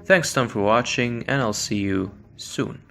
Thanks Tom for watching, and I'll see you soon.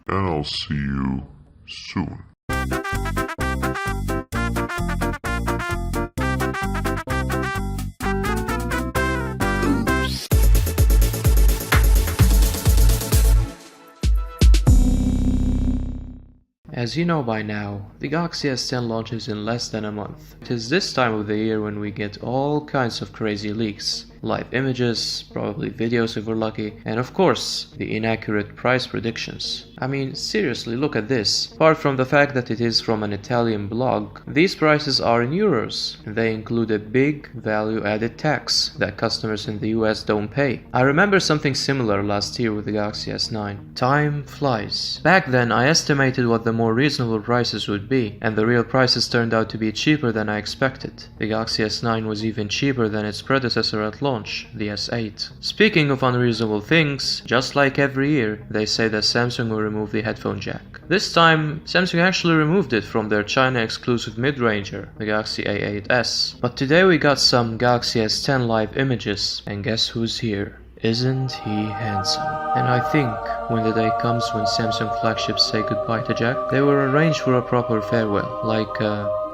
As you know by now, the Galaxy S10 launches in less than a month. It is this time of the year when we get all kinds of crazy leaks. Live images, probably videos if we're lucky, and of course, the inaccurate price predictions. I mean, seriously, look at this. Apart from the fact that it is from an Italian blog, these prices are in euros. They include a big value-added tax that customers in the US don't pay. I remember something similar last year with the Galaxy S9. Time flies. Back then, I estimated what the more reasonable prices would be, and the real prices turned out to be cheaper than I expected. The Galaxy S9 was even cheaper than its predecessor at launch, the S8. Speaking of unreasonable things, just like every year, they say that Samsung will remove the headphone jack. This time, Samsung actually removed it from their China-exclusive mid-ranger, the Galaxy A8s. But today we got some Galaxy S10 live images, and guess who's here? Isn't he handsome? And I think when the day comes when Samsung flagships say goodbye to Jack, they will arrange for a proper farewell, like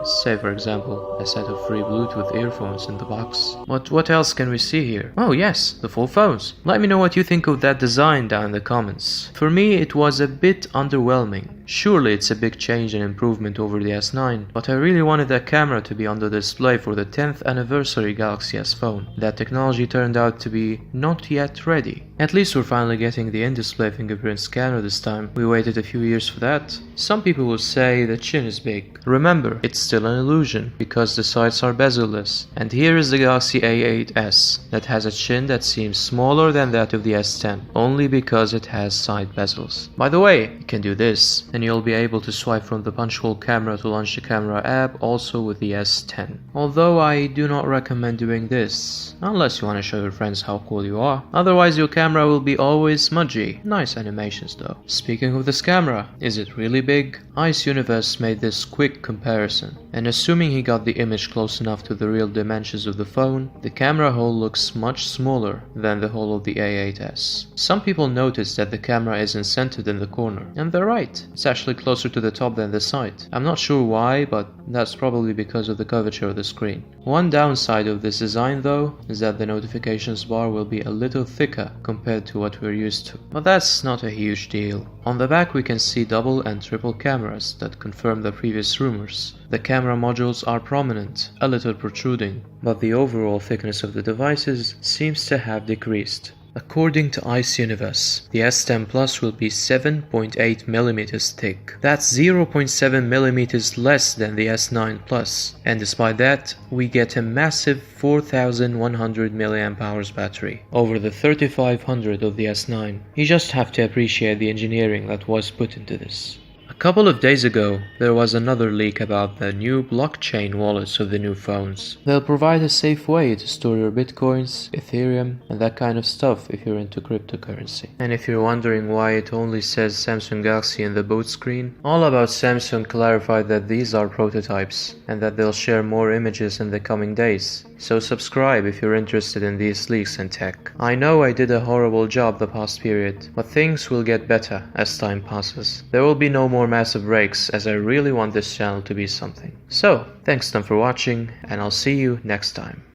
say for example, a set of free Bluetooth earphones in the box. What else can we see here? Oh yes, the full phones. Let me know what you think of that design down in the comments. For me it was a bit underwhelming. Surely it's a big change and improvement over the S9, but I really wanted that camera to be on the display for the 10th anniversary Galaxy S phone. That technology turned out to be not yet ready. At least we're finally getting the in-display fingerprint scanner this time. We waited a few years for that. Some people will say the chin is big. Remember, it's still an illusion, because the sides are bezel-less. And here is the Galaxy A8s, that has a chin that seems smaller than that of the S10, only because it has side bezels. By the way, you can do this, and you'll be able to swipe from the punch hole camera to launch the camera app also with the S10. Although I do not recommend doing this, unless you want to show your friends how cool you are. Otherwise your camera will be always smudgy. Nice animations though. Speaking of this camera, is it really big? Ice Universe made this quick comparison, and assuming he got the image close enough to the real dimensions of the phone, the camera hole looks much smaller than the hole of the A8s. Some people noticed that the camera isn't centered in the corner, and they're right. It's actually closer to the top than the side. I'm not sure why, but that's probably because of the curvature of the screen. One downside of this design though is that the notifications bar will be a little thicker compared to what we're used to. But that's not a huge deal. On the back we can see double and triple cameras that confirm the previous rumors. The camera modules are prominent, a little protruding, but the overall thickness of the devices seems to have decreased. According to Ice Universe, the S10 Plus will be 7.8mm thick. That's 0.7mm less than the S9 Plus, and despite that, we get a massive 4100 mAh battery, over the 3500 of the S9. You just have to appreciate the engineering that was put into this. A couple of days ago, there was another leak about the new blockchain wallets of the new phones. They'll provide a safe way to store your bitcoins, Ethereum, and that kind of stuff if you're into cryptocurrency. And if you're wondering why it only says Samsung Galaxy in the boot screen, All About Samsung clarified that these are prototypes, and that they'll share more images in the coming days. So subscribe if you're interested in these leaks and tech. I know I did a horrible job the past period, but things will get better as time passes. There will be no more massive breaks, as I really want this channel to be something. So, thanks Tom for watching, and I'll see you next time.